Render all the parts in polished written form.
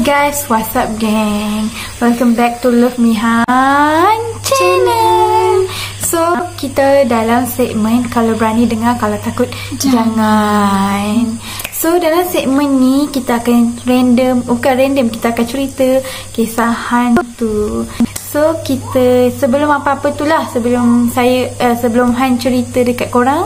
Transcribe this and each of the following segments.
guys, what's up gang? Welcome back to Love Me Han channel. So, kita dalam segmen kalau berani dengar, kalau takut jangan. So, dalam segmen ni kita akan kita akan cerita kisah hantu. So, kita sebelum apa-apa tu lah, sebelum Han cerita dekat korang,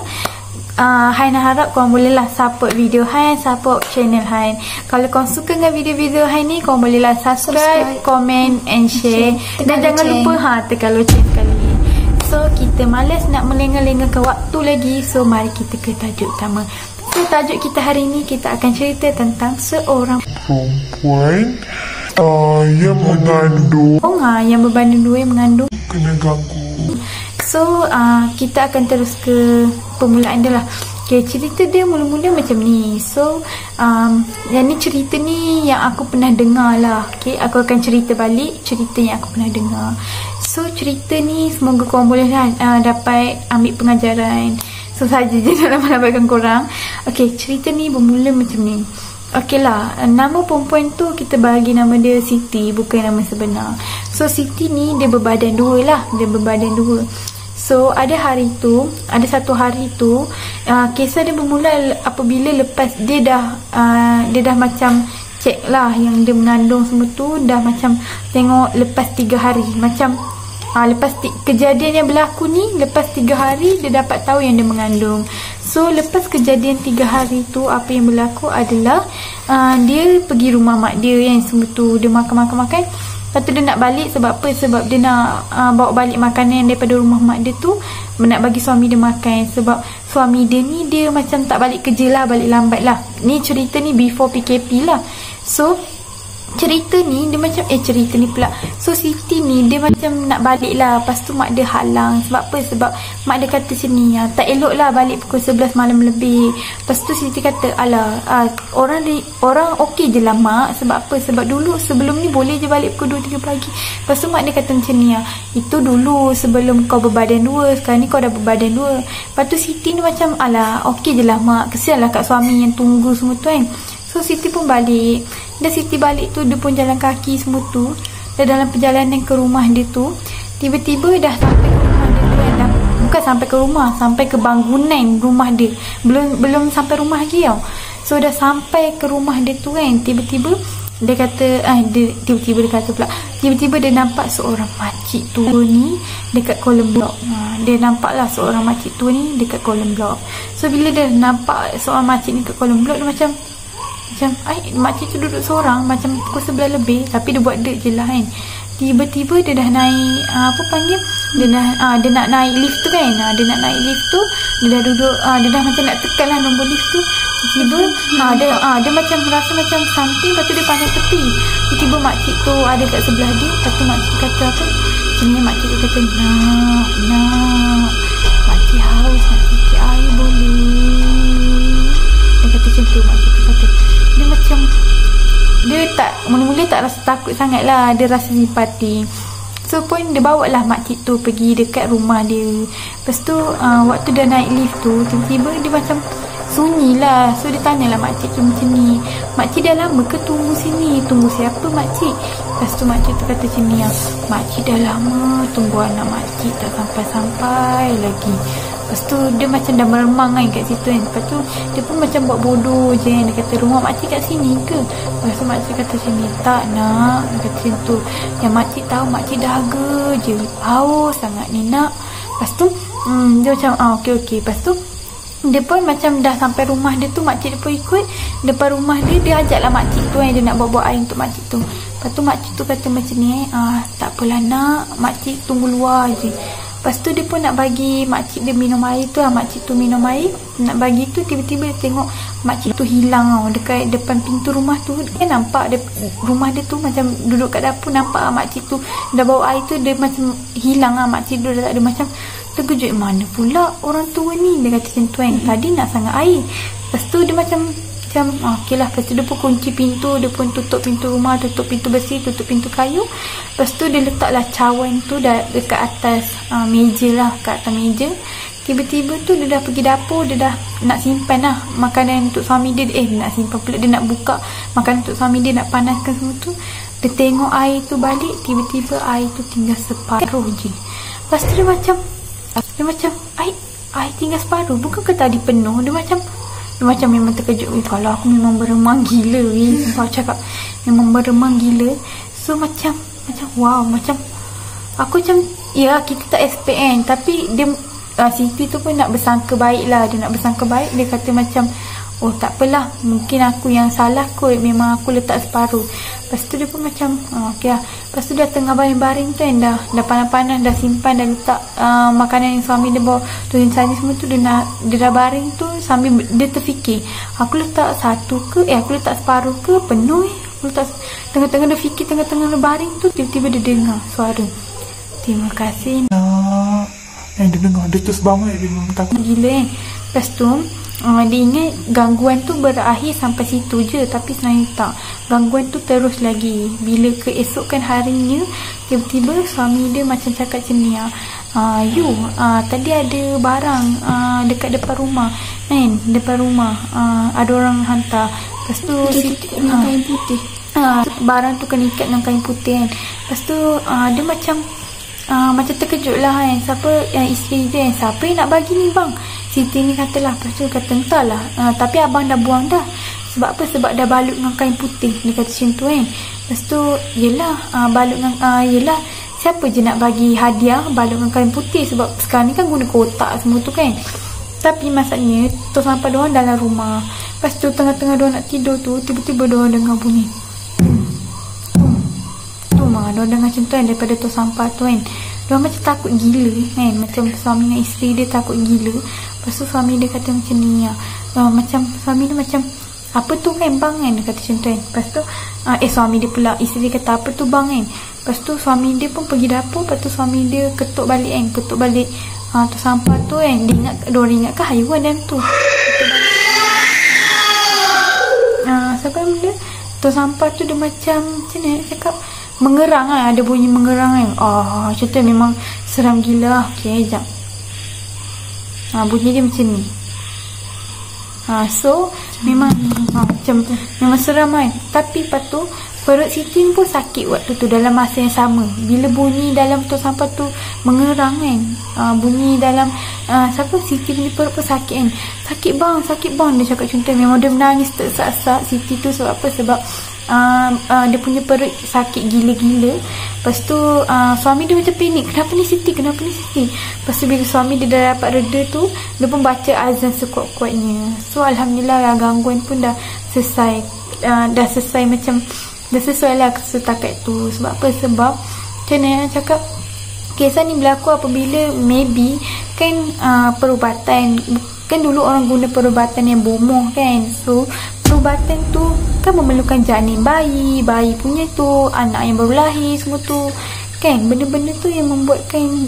Han harap korang bolehlah support video Han, support channel Han. Kalau korang suka dengan video-video Han ni, korang bolehlah subscribe, comment and share. Dan jangan lupa tekan loceng sekali. So kita malas nak melengah-lengahkan waktu lagi. So mari kita ke tajuk utama. So tajuk kita hari ni, kita akan cerita tentang seorang perempuan yang mengandung, yang berbanding dua, yang mengandung kena ganggu. So kita akan terus ke permulaan dia lah. Okay, cerita dia mula-mula macam ni. So yang ni cerita ni yang aku pernah dengar lah. Okay, aku akan cerita balik cerita yang aku pernah dengar. So cerita ni semoga korang boleh dapat ambil pengajaran. So saja je nak lambaikan korang. Okay, cerita ni bermula macam ni. Okey lah, nama perempuan tu kita bagi nama dia Siti, bukan nama sebenar. So Siti ni dia berbadan dua lah, dia berbadan dua. So ada satu hari tu, kisah dia bermula apabila lepas dia dah macam cek lah yang dia mengandung semua tu, dah macam tengok lepas 3 hari, macam lepas kejadian yang berlaku ni, lepas 3 hari dia dapat tahu yang dia mengandung. So lepas kejadian 3 hari tu, apa yang berlaku adalah dia pergi rumah mak dia yang semua tu, dia makan. Lepas tu dia nak balik sebab apa? Sebab dia nak bawa balik makanan daripada rumah mak dia tu, nak bagi suami dia makan. Sebab suami dia ni dia macam tak balik kerja lah, balik lambat lah. Ni cerita ni before PKP lah. So cerita ni dia macam cerita ni pula. So Siti ni dia macam nak balik lah. Lepas tu mak dia halang. Sebab apa? Sebab mak dia kata sini tak elok lah balik pukul 11 malam lebih. Lepas tu Siti kata, alah orang okey je lah mak. Sebab apa? Sebab dulu sebelum ni boleh je balik pukul 2-3 pagi. Lepas tu mak dia kata macam ni itu dulu sebelum kau berbadan dua, sekarang ni kau dah berbadan dua. Lepas tu Siti ni macam, alah okey je lah mak, kesian lah kat suami yang tunggu semua tu kan. So Siti pun balik. Dan Siti balik tu, dia pun jalan kaki semua tu. Dan dalam perjalanan ke rumah dia tu, tiba-tiba dah sampai ke rumah dia tu kan. Bukan sampai ke rumah, sampai ke bangunan rumah dia. Belum sampai rumah lagi tau. So dah sampai ke rumah dia tu kan, tiba-tiba dia kata tiba-tiba dia nampak seorang makcik tua ni dekat kolom blok. Dia nampak lah seorang makcik tua ni dekat kolom blok. So bila dia nampak seorang makcik ni dekat kolom blok, dia macam makcik tu duduk seorang macam pukul 11 lebih, tapi dia buat dek je lah kan. Tiba-tiba dia dah naik dia nak naik lift tu kan. Dia nak naik lift tu, dia dah duduk, dia dah macam nak tekan lah nombor lift tu. Tiba-tiba dia macam rasa macam something. Lepas tu dia pandang tepi. Tiba-tiba makcik tu ada kat sebelah dia. Lepas tu makcik kata apa, macam ni makcik tu kata, nak makcik haus, nak sikit air boleh. Dia kata macam tu. Makcik tu kata, dia macam, dia tak, mula-mula tak rasa takut sangat lah, dia rasa simpati. So pun dia bawa lah makcik tu pergi dekat rumah dia. Lepas tu waktu dia naik lift tu, tiba-tiba dia macam sunyi lah. So dia tanyalah makcik tu macam ni, makcik dah lama ke tunggu sini? Tunggu siapa makcik? Lepas tu makcik tu kata macam ni, makcik dah lama tunggu anak makcik, tak sampai-sampai lagi. Lepas tu dia macam dah meremang kan kat situ kan. Lepas tu dia pun macam buat bodoh je kan. Dia kata, rumah makcik kat sini ke? Lepas tu makcik kata macam ni, tak nak. Dia kata macam tu, yang makcik tahu makcik dahaga je, haus sangat ni nak. Lepas tu dia macam okey. Lepas tu dia pun macam dah sampai rumah dia tu, makcik dia pun ikut. Depan rumah dia ajaklah makcik tu dia nak bawa air untuk makcik tu. Lepas tu makcik tu kata macam ni, tak apalah nak, makcik tunggu luar je. Lepas tu dia pun nak bagi makcik dia minum air tu makcik tu minum air, nak bagi tu, tiba-tiba dia tengok makcik tu hilang dekat depan pintu rumah tu. Dia nampak rumah dia tu macam duduk kat dapur, nampak makcik tu dah bawa air tu, dia macam hilang makcik tu dah tak ada. Macam terkejut, mana pula orang tua ni, dia kata macam tu kan, tadi nak sangat air. Lepas tu dia macam okey lah. Lepas tu dia pun kunci pintu, dia pun tutup pintu rumah, tutup pintu besi, tutup pintu kayu. Lepas tu dia letaklah cawan tu dekat atas meja lah, kat atas meja. Tiba-tiba tu dia dah pergi dapur, dia dah nak simpan lah makanan untuk suami dia. Nak simpan pula, dia nak buka makanan untuk suami dia, nak panaskan semua tu. Dia tengok air tu balik, tiba-tiba air tu tinggal separuh je. Lepas tu dia macam air tinggal separuh, bukan ke tadi penuh? Dia macam memang terkejut. Kalau aku memang beremang gila Sumpah cakap memang beremang gila. So macam wow, macam aku macam ya, kita tak expect kan. Tapi dia Siti tu pun nak bersangka baik lah. Dia nak bersangka baik. Dia kata macam, oh tak apalah, mungkin aku yang salah kot, memang aku letak separuh. Lepas tu dia pun macam okey lah. Lepas tu dia tengah baring-baring tu kan, dah panas-panas, dah simpan, dah letak makanan yang suami dia bawa turun saja semua tu. Dia dah baring tu, sambil dia terfikir, aku letak satu ke, aku letak separuh ke, penuh aku letak. Tengah-tengah dia fikir, tengah-tengah dia baring tu, tiba-tiba dia dengar suara, terima kasih nak. Dia dengar, dia terus bangun, dia memang takut gila Lepas tu dia ingat gangguan tu berakhir sampai situ je. Tapi sebenarnya tak, gangguan tu terus lagi. Bila keesokan harinya, tiba-tiba suami dia macam cakap macam ni, tadi ada barang dekat depan rumah kan, depan rumah ada orang hantar. Lepas tu kain putih, barang tu kena ikat dengan kain putih kan. Lepas tu dia macam terkejut lah kan. Siapa yang isteri dia kan, siapa yang nak bagi ni bang? Siti ni katalah. Lepas tu kata entahlah, tapi abang dah buang dah. Sebab apa? Sebab dah balut dengan kain putih. Dia kata macam tu kan. Lepas tu yelah, balut dengan yelah, siapa je nak bagi hadiah balut dengan kain putih? Sebab sekarang ni kan guna kotak semua tu kan. Tapi masalahnya tu sampai diorang dalam rumah. Lepas tu tengah-tengah diorang nak tidur tu, tiba-tiba diorang dengar bunyi dia dengar macam tu kan, daripada tu sampah tu kan. Dia macam takut gila kan, macam suami dan isteri dia takut gila. Lepas tu suami dia kata macam ni, macam suami dia macam, apa tu kan bang kan, dia kata macam tu kan. Lepas tu suami dia pula, isteri dia kata apa tu bang kan. Lepas tu suami dia pun pergi dapur. Lepas tu suami dia ketuk balik tu sampah tu kan. Dia ingatkan haiwan dalam tu. Sampai bila tu sampah tu dia macam mana nak cakap, mengerang kan, ada bunyi mengerang kan. Macam tu memang seram gila lah. Okay, sekejap. Bunyi dia macam ni. So memang macam memang seram kan. Tapi lepas tu perut Siti pun sakit waktu tu dalam masa yang sama. Bila bunyi dalam tu sampah tu mengerang kan, bunyi dalam Siti punya perut pun sakit kan. Sakit bang dia cakap macam tu. Memang dia menangis tersak-sak Siti tu. Sebab apa? Sebab dia punya perut sakit gila-gila. Lepas tu suami dia macam panik, kenapa ni Siti? Lepas tu bila suami dia dah dapat reda tu, dia pun baca azan sekuat-kuatnya. So alhamdulillah gangguan pun dah selesai. Dah selesai lah setakat tu. Sebab apa? Sebab macam mana nak cakap, kisah ni berlaku apabila maybe kan perubatan, kan dulu orang guna perubatan yang bomoh kan. So perubatan tu kan memerlukan janin bayi punya tu, anak yang baru lahir semua tu kan. Benda-benda tu yang membuatkan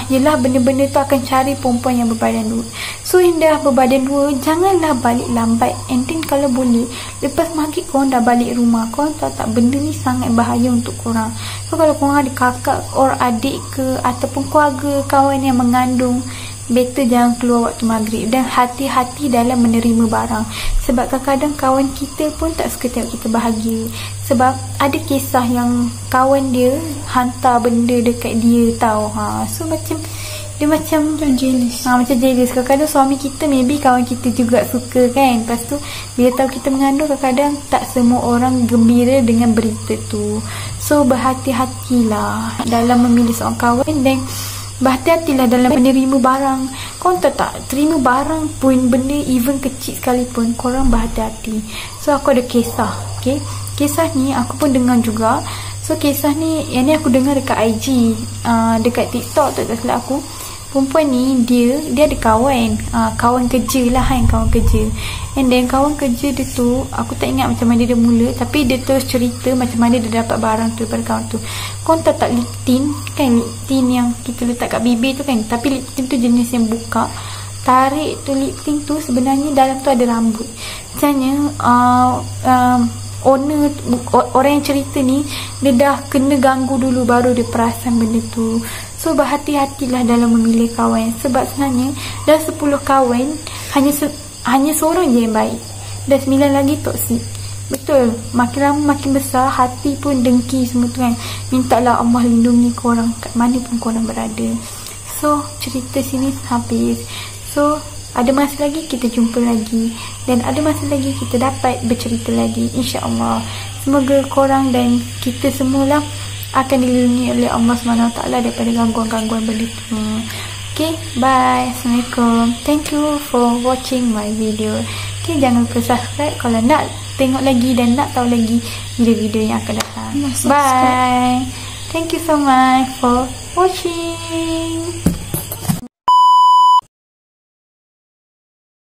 yelah, benda-benda tu akan cari perempuan yang berbadan dua. So yang dah berbadan dua, janganlah balik lambat. And then kalau boleh, lepas maghrib korang dah balik rumah. Korang tahu tak, benda ni sangat bahaya untuk korang. So kalau korang ada kakak or adik ke, ataupun keluarga kawan yang mengandung, better jangan keluar waktu maghrib. Dan hati-hati dalam menerima barang. Sebab kadang-kadang kawan kita pun tak suka tengok kita bahagia. Sebab ada kisah yang kawan dia hantar benda dekat dia tau. So macam dia macam jealous. Macam jealous. Kadang-kadang suami kita maybe kawan kita juga suka kan. Lepas tu bila tahu kita mengandung, kadang-kadang tak semua orang gembira dengan berita tu. So berhati-hatilah dalam memilih seorang kawan. Dan berhati-hatilah dalam menerima barang. Korang tak terima barang pun, benda even kecil sekalipun, korang berhati-hati. So aku ada kisah. Okay, kisah ni aku pun dengar juga. So kisah ni, yang ni aku dengar dekat IG, dekat TikTok tak salah aku. Perempuan ni dia ada kawan, kawan kerja lah kan, kawan kerja. And then kawan kerja dia tu, aku tak ingat macam mana dia mula, tapi dia terus cerita macam mana dia dapat barang tu daripada kawan tu. Korang tahu tak lip tint kan, lip tint yang kita letak kat bibir tu kan. Tapi lip tint tu jenis yang buka. Tarik tu lip tint tu, sebenarnya dalam tu ada rambut. Misalnya owner, orang yang cerita ni, dia dah kena ganggu dulu baru dia perasan benda tu. So berhati-hatilah dalam memilih kawan, sebab sebenarnya dah 10 kawan hanya seorang je yang baik dan 9 lagi toksik. Betul, makin lama makin besar, hati pun dengki semua tu kan. Mintalah Allah lindungi korang kat mana pun korang berada. So cerita sini habis. So ada masa lagi kita jumpa lagi, dan ada masa lagi kita dapat bercerita lagi, insya-Allah. Semoga korang dan kita semualah akan dilindungi oleh Allah SWT daripada gangguan-gangguan benda tu. Okay, bye. Assalamualaikum. Thank you for watching my video. Okay, jangan lupa subscribe kalau nak tengok lagi dan nak tahu lagi video-video yang akan datang. Bye. Thank you so much for watching.